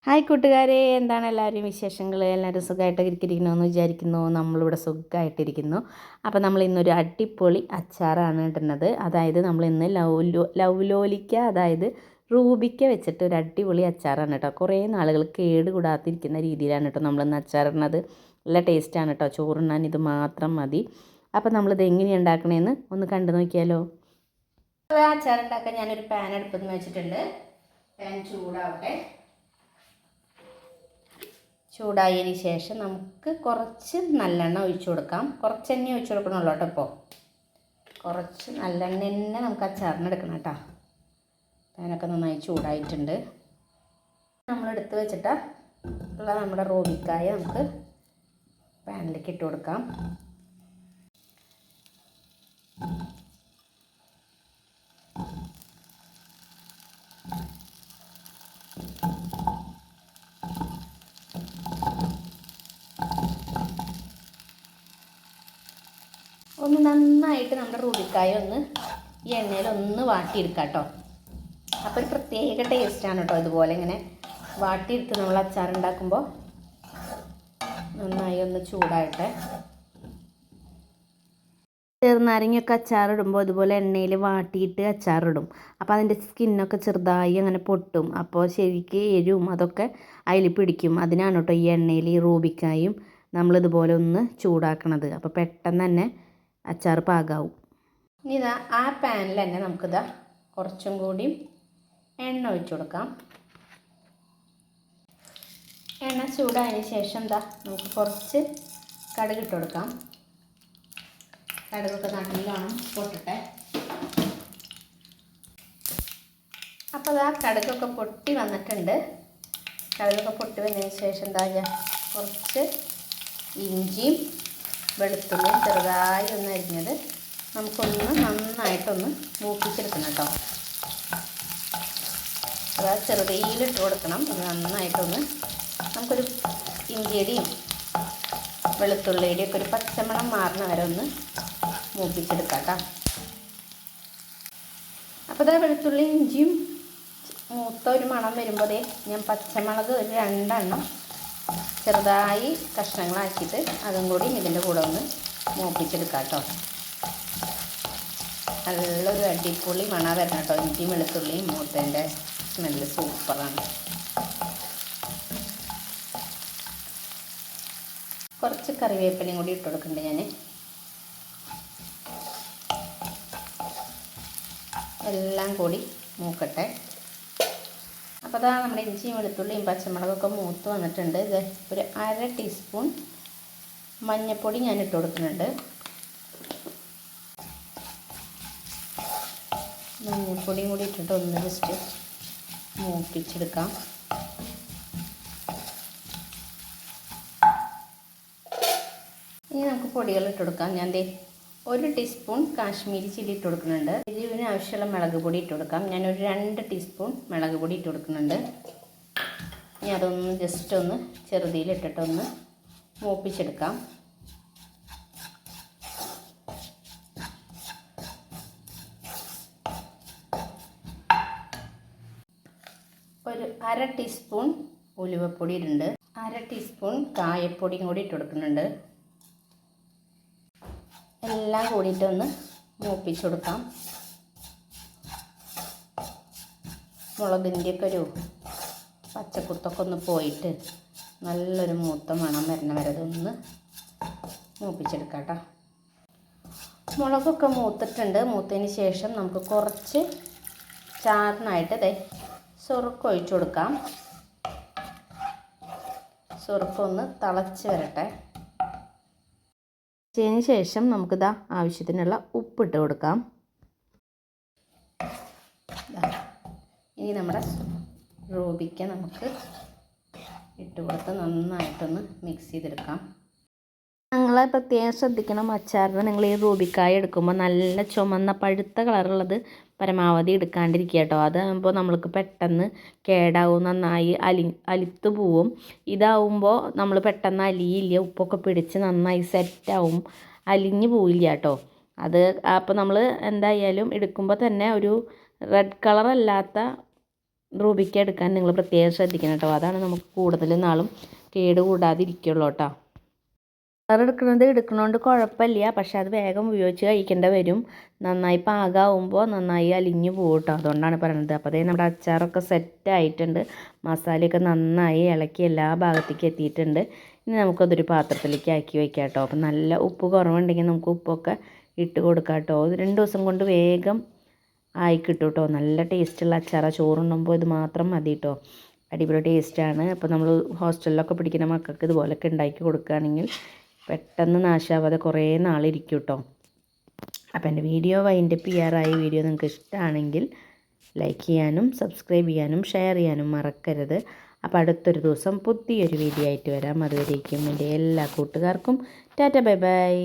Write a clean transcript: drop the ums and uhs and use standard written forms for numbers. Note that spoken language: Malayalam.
ഹായ് കൂട്ടുകാരെ, എന്താണ് എല്ലാവരും വിശേഷങ്ങൾ? എല്ലാവരും സുഖമായിട്ടിരിക്കണമെന്ന് വിചാരിക്കുന്നു. നമ്മളിവിടെ സുഖമായിട്ടിരിക്കുന്നു. അപ്പോൾ നമ്മൾ ഇന്നൊരു അടിപൊളി അച്ചാറാണ് ഇടുന്നത്. അതായത് നമ്മൾ ഇന്ന് ലൗലോലിക്ക, അതായത് റൂബിക്ക വെച്ചിട്ട് ഒരു അടിപൊളി അച്ചാറാണ് കേട്ടോ. കുറേ നാളുകൾ കേടുകൂടാതിരിക്കുന്ന രീതിയിലാണ് കേട്ടോ നമ്മളിന്ന് അച്ചാറിടുന്നത്. നല്ല ടേസ്റ്റാണ് കേട്ടോ. ചോറുണ്ണാൻ ഇത് മാത്രം മതി. അപ്പോൾ നമ്മളിത് എങ്ങനെയാണ് ഉണ്ടാക്കണേന്ന് ഒന്ന് കണ്ടു നോക്കിയാലോ. അച്ചാറുണ്ടാക്കാൻ ഞാനൊരു പാൻ അടുപ്പത്ത് വെച്ചിട്ടുണ്ട്. പാൻ ചൂടാവട്ടെ. ചൂടായതിന് ശേഷം നമുക്ക് കുറച്ച് നല്ലെണ്ണ ഒഴിച്ചു കൊടുക്കാം. കുറച്ച് എണ്ണ ഒഴിച്ചു കൊടുക്കണമല്ലോ കേട്ടോ. ഇപ്പോൾ കുറച്ച് നല്ലെണ്ണ തന്നെ നമുക്ക് അച്ചാറിന് എടുക്കണം കേട്ടോ. പാനൊക്കെ നന്നായി ചൂടായിട്ടുണ്ട്. നമ്മളെടുത്ത് വെച്ചിട്ട് ഉള്ള നമ്മുടെ റോബിക്കായ നമുക്ക് പാനിലേക്ക് ഇട്ട് കൊടുക്കാം. ഒന്ന് നന്നായിട്ട് നമ്മുടെ റൂബിക്കായ ഒന്ന് ഈ എണ്ണയിൽ ഒന്ന് വാട്ടിയെടുക്കാം കേട്ടോ. അപ്പോൾ ഒരു പ്രത്യേക ടേസ്റ്റാണ് കേട്ടോ. ഇതുപോലെ ഇങ്ങനെ വാട്ടിയെടുത്ത് നമ്മൾ അച്ചാറുണ്ടാക്കുമ്പോൾ നന്നായി ഒന്ന് ചൂടായിട്ട്. ചെറുനാരങ്ങയൊക്കെ അച്ചാറിടുമ്പോൾ ഇതുപോലെ എണ്ണയിൽ വാട്ടിയിട്ട് അച്ചാറിടും. അപ്പോൾ അതിൻ്റെ സ്കിന്നൊക്കെ ചെറുതായി അങ്ങനെ പൊട്ടും. അപ്പോൾ ശരിക്ക് എരിവും അതൊക്കെ അതിൽ പിടിക്കും. അതിനാണ് കേട്ടോ ഈ എണ്ണയിൽ ഈ റൂബിക്കായും നമ്മളിതുപോലെ ഒന്ന് ചൂടാക്കണത്. അപ്പോൾ പെട്ടെന്ന് തന്നെ അച്ചാർ പാകാവും. ഇനി ഇതാ ആ പാനിൽ തന്നെ നമുക്കിതാ കുറച്ചും കൂടി എണ്ണ ഒഴിച്ചു കൊടുക്കാം. എണ്ണ ചൂടായതിന് ശേഷം ഇതാ നമുക്ക് കുറച്ച് കടുക് ഇട്ട് കൊടുക്കാം. കടുകൊക്കെ നല്ലോണം പൊട്ടട്ടെ. അപ്പോൾ ഇതാ കടുകൊക്കെ പൊട്ടി വന്നിട്ടുണ്ട്. കടുകൊക്കെ പൊട്ടി വന്നതിന് ശേഷം എന്താ കുറച്ച് ഇഞ്ചിയും വെളുത്തുള്ളിയും ചെറുതായി ഒന്ന് അരിഞ്ഞത് നമുക്കൊന്ന് നന്നായിട്ടൊന്ന് മൂപ്പിച്ചെടുക്കണം കേട്ടോ. അതായത് ചെറുതയിലിട്ട് കൊടുക്കണം. ഇത് നന്നായിട്ടൊന്ന് നമുക്കൊരു ഇഞ്ചിയുടെയും വെളുത്തുള്ളിയുടെയും ഒക്കെ ഒരു പച്ചമണം മാറുന്ന വരെ ഒന്ന് മൂപ്പിച്ചെടുക്കാം കേട്ടോ. അപ്പോൾ ഇതാ വെളുത്തുള്ളി ഇഞ്ചിയും മൂത്ത ഒരു മണം വരുമ്പോൾ ഞാൻ പച്ചമുളക് ഒരു 2 എണ്ണം ചെറുതായി കഷ്ണങ്ങളാക്കിയിട്ട് അതും കൂടി ഇതിൻ്റെ കൂടെ ഒന്ന് മൂപ്പിച്ചെടുക്കാം കേട്ടോ. നല്ലൊരു അടിപൊളി മണം വരണം കേട്ടോ. ഇഞ്ചിയും വെളുത്തുള്ളിയും മൂത്തതിൻ്റെ സ്മെല്ല് സൂപ്പറാണ്. കുറച്ച് കറിവേപ്പിലയും കൂടി ഇട്ട് കൊടുക്കുന്നുണ്ട് ഞാൻ. എല്ലാം കൂടി മൂക്കട്ടെ. അപ്പോൾ അതാ നമ്മുടെ ഇഞ്ചിയും വെളുത്തുള്ളിയും പച്ചമുളകൊക്കെ മൂത്ത് വന്നിട്ടുണ്ട്. ഇത് ഒരു 1/2 ടീസ്പൂൺ മഞ്ഞൾപ്പൊടി ഞാൻ ഇട്ട് കൊടുക്കുന്നുണ്ട്. മഞ്ഞൾപ്പൊടിയും കൂടി ഇട്ടിട്ട് ഒന്ന് ജസ്റ്റ് മൂപ്പിച്ചെടുക്കാം. ഇനി നമുക്ക് പൊടികൾ ഇട്ട് കൊടുക്കാം. ഞാൻ 1 ടീസ്പൂൺ കാശ്മീരി ചില്ലി ഇട്ട് കൊടുക്കുന്നുണ്ട്. എരിവിന് ആവശ്യമുള്ള മുളക് പൊടി ഇട്ട് കൊടുക്കാം. ഞാനൊരു 2 ടീസ്പൂൺ മുളക് പൊടി ഇട്ട് കൊടുക്കുന്നുണ്ട്. ഇനി അതൊന്ന് ജസ്റ്റ് ഒന്ന് ചെറുതിയിലിട്ടിട്ടൊന്ന് മൂപ്പിച്ചെടുക്കാം. ഒരു 1/2 ടീസ്പൂൺ ഉലുവപ്പൊടി ഇടുന്നുണ്ട്. 1/2 ടീസ്പൂൺ കായപ്പൊടിയും കൂടി ഇട്ട് കൊടുക്കുന്നുണ്ട്. എല്ലാം കൂടിയിട്ടൊന്ന് മൂപ്പിച്ച് കൊടുക്കാം. മുളകിൻ്റെയൊക്കെ ഒരു പച്ചക്കുത്തൊക്കെ ഒന്ന് പോയിട്ട് നല്ലൊരു മൂത്ത മണം വരണ വരെ അതൊന്ന് മൂപ്പിച്ചെടുക്കാം കേട്ടോ. മുളകൊക്കെ മൂത്തിട്ടുണ്ട്. മൂത്തതിന് ശേഷം നമുക്ക് കുറച്ച് ചാറിനായിട്ട് സുറുക്ക ഒഴിച്ചു കൊടുക്കാം. സുറുക്ക ഒന്ന് തിളച്ച് വരട്ടെ. അതിന് ശേഷം നമുക്കിതാ ആവശ്യത്തിനുള്ള ഉപ്പിട്ട് കൊടുക്കാം. ഇനി നമ്മുടെ റൂബിക്ക നമുക്ക് ഇട്ട് കൊടുത്ത് നന്നായിട്ടൊന്ന് മിക്സ് ചെയ്തെടുക്കാം. നിങ്ങളെ പ്രത്യേകം ശ്രദ്ധിക്കണം, അച്ചാറിന് നിങ്ങൾ ഈ റൂബിക്കായ എടുക്കുമ്പോൾ നല്ല ചുമന്ന പഴുത്ത കളറുള്ളത് പരമാവധി എടുക്കാണ്ടിരിക്കുക കേട്ടോ. അതാകുമ്പോൾ നമ്മൾക്ക് പെട്ടെന്ന് കേടാവും, നന്നായി അലിത്ത് പോവും. ഇതാവുമ്പോൾ നമ്മൾ പെട്ടെന്ന് അലിയില്ല, ഉപ്പൊക്കെ പിടിച്ച് നന്നായി സെറ്റാവും, അലിഞ്ഞു പോവില്ല കേട്ടോ. അപ്പോൾ നമ്മൾ എന്തായാലും എടുക്കുമ്പോൾ തന്നെ ഒരു റെഡ് കളറല്ലാത്ത റൂബിക്ക എടുക്കാൻ നിങ്ങൾ പ്രത്യേകം ശ്രദ്ധിക്കണം കേട്ടോ. അതാണ് നമുക്ക് കൂടുതൽ നാളും കേട് കൂടാതിരിക്കുള്ളൂ കേട്ടോ. അച്ചാർ എടുക്കണോണ്ട് കുഴപ്പമില്ല, പക്ഷെ അത് വേഗം ഉപയോഗിച്ച് കഴിക്കേണ്ടി വരും. നന്നായി പാകമാകുമ്പോൾ നന്നായി അലിഞ്ഞു പോകും കേട്ടോ. അതുകൊണ്ടാണ് പറയുന്നത്. അപ്പോൾ അതേ നമ്മുടെ അച്ചാറൊക്കെ സെറ്റായിട്ടുണ്ട്. മസാലയൊക്കെ നന്നായി ഇളക്കി എല്ലാ ഭാഗത്തേക്ക് എത്തിയിട്ടുണ്ട്. ഇനി നമുക്കതൊരു പാത്രത്തിലേക്ക് ആക്കി വയ്ക്കാം കേട്ടോ. അപ്പം നല്ല ഉപ്പ് കുറവുണ്ടെങ്കിൽ നമുക്ക് ഉപ്പൊക്കെ ഇട്ട് കൊടുക്കാം കേട്ടോ. 2 ദിവസം കൊണ്ട് വേഗം ആയി കിട്ടും കേട്ടോ. നല്ല ടേസ്റ്റുള്ള അച്ചാറാണ്. ചോറുണ്ണുമ്പോൾ ഇത് മാത്രം മതി കേട്ടോ. അടിപൊളി ടേസ്റ്റാണ്. അപ്പോൾ നമ്മൾ ഹോസ്റ്റലിലൊക്കെ പഠിക്കുന്ന മക്കൾക്ക് ഇതുപോലൊക്കെ ഉണ്ടാക്കി കൊടുക്കുകയാണെങ്കിൽ പെട്ടെന്ന് നാശാവാതെ കുറേ നാളിരിക്കും കേട്ടോ. അപ്പോൾ എൻ്റെ വീഡിയോ വൈൻഡപ്പ് ചെയ്യാറായി. വീഡിയോ നിങ്ങൾക്ക് ഇഷ്ടമാണെങ്കിൽ ലൈക്ക് ചെയ്യാനും സബ്സ്ക്രൈബ് ചെയ്യാനും ഷെയർ ചെയ്യാനും മറക്കരുത്. അപ്പോൾ അടുത്തൊരു ദിവസം പുതിയൊരു വീഡിയോ ആയിട്ട് വരാം. അതുവരേക്കും എൻ്റെ എല്ലാ കൂട്ടുകാർക്കും ടാറ്റ ബൈ ബൈ.